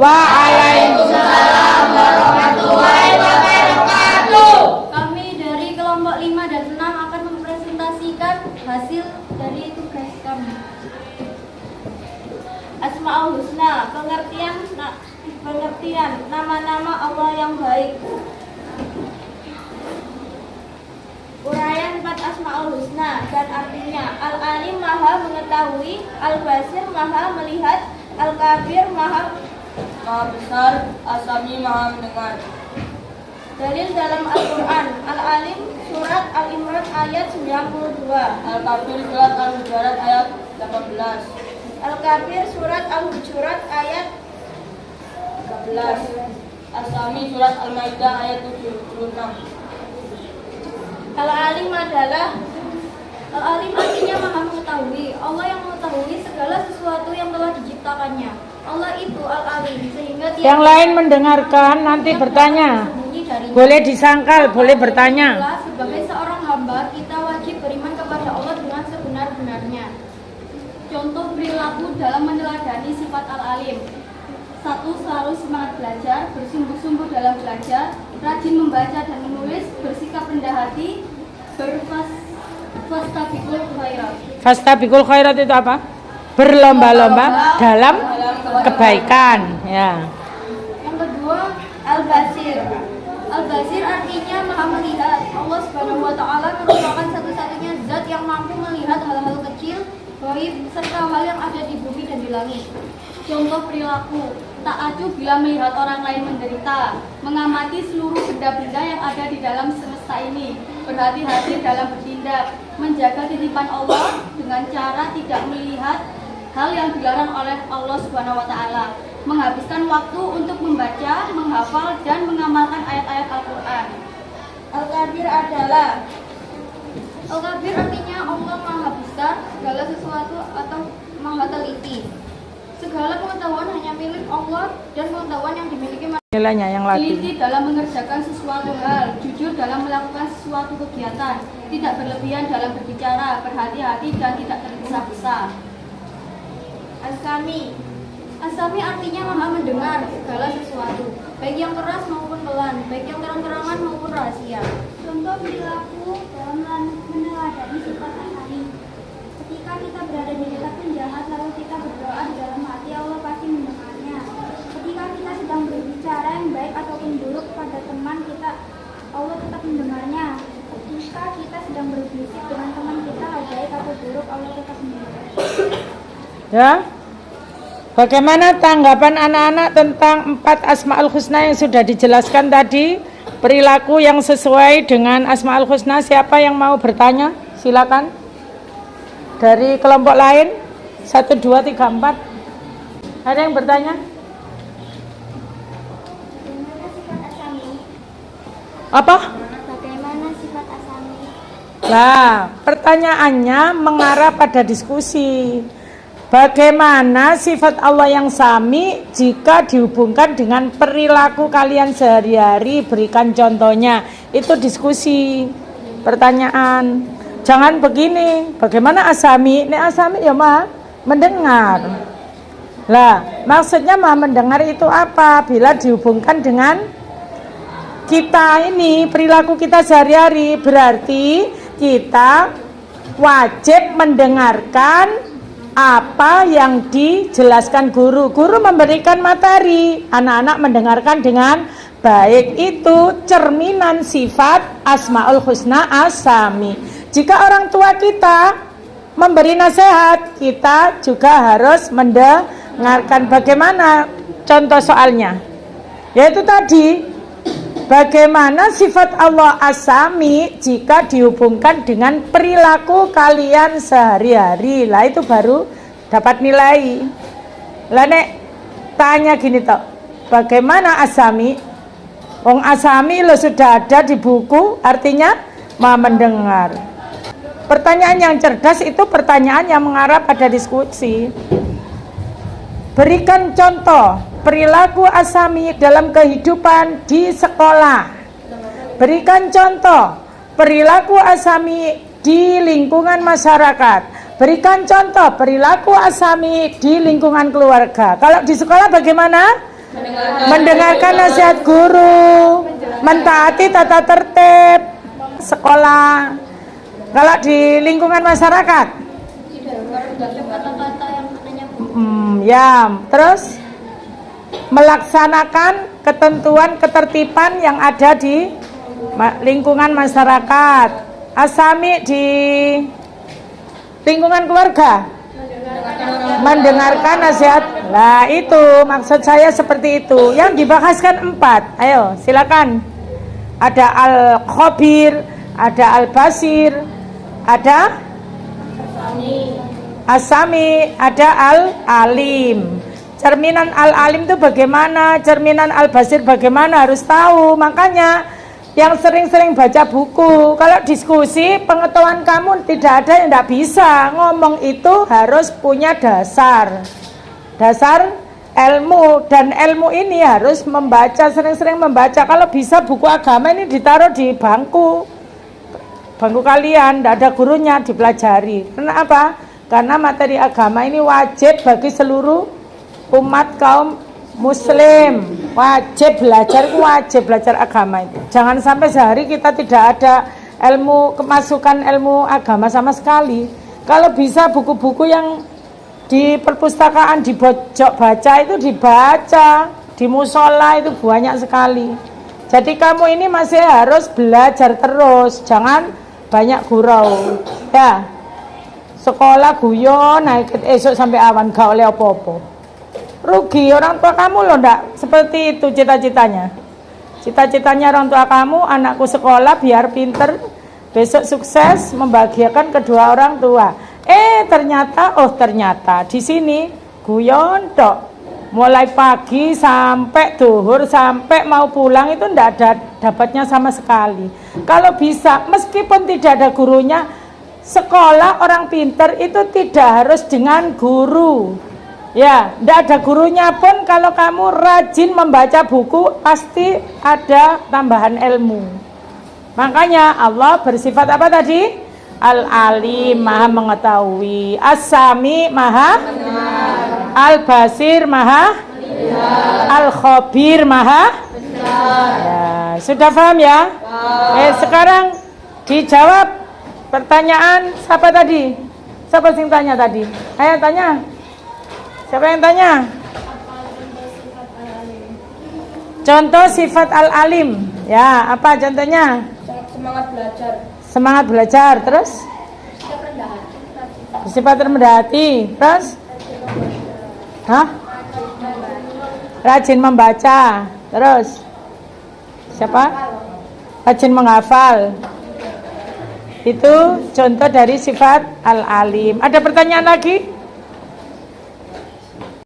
Waalaikumsalam warahmatullahi wabarakatuh. Kami dari kelompok 5 dan 6 akan mempresentasikan hasil dari tugas kami. Asmaul Husna, pengertian nama-nama Allah yang baik. Uraian 4 Asmaul Husna dan artinya: Al-Alim Maha mengetahui, Al-Basir Maha melihat, Al-Kabir Maha besar, As-Sami Maha mendengar. Dalil dalam Al-Quran: Al-Alim surat Al-Imran ayat 92, Al-Kafir surat Al-Hujurat ayat 18, Al-Kabir surat Al-Hujurat ayat 13, As-Sami surat Al-Maidah ayat 76. Al-Alim adalah Al-Alim artinya Maha mengetahui. Allah yang mengetahui segala sesuatu yang telah diciptakannya. Allah itu Al-Alim, sehingga yang lain mendengarkan nanti bertanya. Boleh disangkal, boleh bertanya. Sebagai seorang hamba, kita wajib beriman kepada Allah dengan sebenar-benarnya. Contoh perilaku dalam meneladani sifat Al-Alim: 1. Selalu semangat belajar, bersungguh-sungguh dalam belajar, rajin membaca dan menulis, bersikap rendah hati, fastabiqul khairat. Fastabiqul khairat itu apa? Berlomba-lomba dalam kebaikan, ya. Yang kedua, Al-Basir. Al-Basir artinya Maha melihat. Allah Subhanahu wa taala merupakan satu-satunya zat yang mampu melihat hal-hal kecil, gaib, serta hal yang ada di bumi dan di langit. Contoh perilaku: tak acuh bila melihat orang lain menderita, mengamati seluruh benda-benda yang ada di dalam semesta ini, berhati-hati dalam bertindak, menjaga titipan Allah dengan cara tidak melihat hal yang dilarang oleh Allah Subhanahu wa taala, menghabiskan waktu untuk membaca, menghafal dan mengamalkan ayat-ayat Al-Qur'an. Al-Kabir adalah Al-Kabir artinya Allah Maha besar, segala sesuatu atau Maha teliti. Segala pengetahuan hanya milik Allah dan pengetahuan yang dimiliki Nilainya yang latih. teliti dalam mengerjakan sesuatu hal, jujur dalam melakukan sesuatu kegiatan, tidak berlebihan dalam berbicara, berhati-hati dan tidak tergesa-gesa. As-Sami. As-Sami artinya Maha mendengar segala sesuatu, baik yang keras maupun pelan, baik yang terang-terangan maupun rahasia. Contoh perilaku dalam meneladani sifat Al-Alim: ketika kita berada di dekat penjahat lalu kita berdoa di dalam hati, Allah pasti mendengarnya. Ketika kita sedang berbicara yang baik ataupun buruk pada teman kita, Allah tetap mendengarnya. Ketika kita sedang berbisik dengan teman kita baik atau buruk, Allah tetap mendengarnya. Ya. Bagaimana tanggapan anak-anak tentang 4 Asmaul Husna yang sudah dijelaskan tadi? Perilaku yang sesuai dengan Asmaul Husna. Siapa yang mau bertanya? Silakan. Dari kelompok lain 1, 2, 3, 4. Ada yang bertanya? Bagaimana sifat As-Sami? Apa? Bagaimana sifat As-Sami? Nah, pertanyaannya mengarah pada diskusi. Bagaimana sifat Allah yang sami jika dihubungkan dengan perilaku kalian sehari-hari? Berikan contohnya. Itu diskusi. Pertanyaan. Jangan begini. Bagaimana As-Sami? Nek As-Sami ya Maha mendengar. Lah, maksudnya Maha mendengar itu apa? Bila dihubungkan dengan kita ini, perilaku kita sehari-hari, berarti kita wajib mendengarkan apa yang dijelaskan guru. Guru memberikan materi, anak-anak mendengarkan dengan baik. Itu cerminan sifat Asmaul Husna As-Sami. Jika orang tua kita memberi nasihat, kita juga harus mendengarkan. Bagaimana contoh soalnya? Yaitu tadi, bagaimana sifat Allah As-Sami jika dihubungkan dengan perilaku kalian sehari-hari. Lah itu baru dapat nilai. Lah nek tanya gini toh, bagaimana As-Sami? Wong As-Sami lo sudah ada di buku, artinya Maha mendengar. Pertanyaan yang cerdas itu pertanyaan yang mengarah pada diskusi. Berikan contoh perilaku As-Sami dalam kehidupan di sekolah. Berikan contoh perilaku As-Sami di lingkungan masyarakat. Berikan contoh perilaku As-Sami di lingkungan keluarga. Kalau di sekolah bagaimana? mendengarkan nasihat guru, mentaati tata tertib sekolah. Kalau di lingkungan masyarakat, kata-kata yang katanya ya, terus melaksanakan ketentuan ketertiban yang ada di lingkungan masyarakat. Asami di lingkungan keluarga, mendengarkan nasihat. Nah itu maksud saya seperti itu. Yang dibahaskan 4. Ayo silakan. Ada al-khabir, ada al-basir, ada asami, ada al-alim. Cerminan al-alim itu bagaimana, cerminan al-basir bagaimana, harus tahu. Makanya yang sering-sering baca buku, kalau diskusi pengetahuan kamu tidak ada yang tidak bisa. Ngomong itu harus punya dasar ilmu, dan ilmu ini harus membaca, sering-sering membaca. Kalau bisa buku agama ini ditaruh di bangku kalian, tidak ada gurunya, dipelajari. Kenapa? Karena materi agama ini wajib bagi seluruh umat kaum muslim, wajib belajar agama itu. Jangan sampai sehari kita tidak ada kemasukan ilmu agama sama sekali. Kalau bisa buku-buku yang di perpustakaan, di pojok baca itu dibaca, di musola itu banyak sekali. Jadi kamu ini masih harus belajar terus, jangan banyak gurau. Ya, sekolah guyon, naik esok sampai awan gak oleh apa-apa. Rugi orang tua kamu loh, ndak seperti itu cita-citanya. Cita-citanya orang tua kamu, anakku sekolah biar pinter, besok sukses, membahagiakan kedua orang tua. Ternyata di sini guyon tok. Mulai pagi sampai duhur, sampai mau pulang itu ndak ada dapatnya sama sekali. Kalau bisa, meskipun tidak ada gurunya, sekolah orang pinter itu tidak harus dengan guru. Ya, tidak ada gurunya pun kalau kamu rajin membaca buku pasti ada tambahan ilmu. Makanya Allah bersifat apa tadi? Al-alim, maha mengetahui. As-sami, maha al-basir, maha al-khabir, maha ya, sudah paham ya? Sekarang dijawab pertanyaan siapa tadi? Siapa yang tanya tadi? Ayo tanya. Siapa yang tanya? Contoh sifat al-alim. Ya, apa contohnya? Semangat belajar. Semangat belajar, terus? Sifat rendah hati, terus? Rajin membaca, terus? Siapa? Rajin menghafal. Itu contoh dari sifat al-alim. Ada pertanyaan lagi?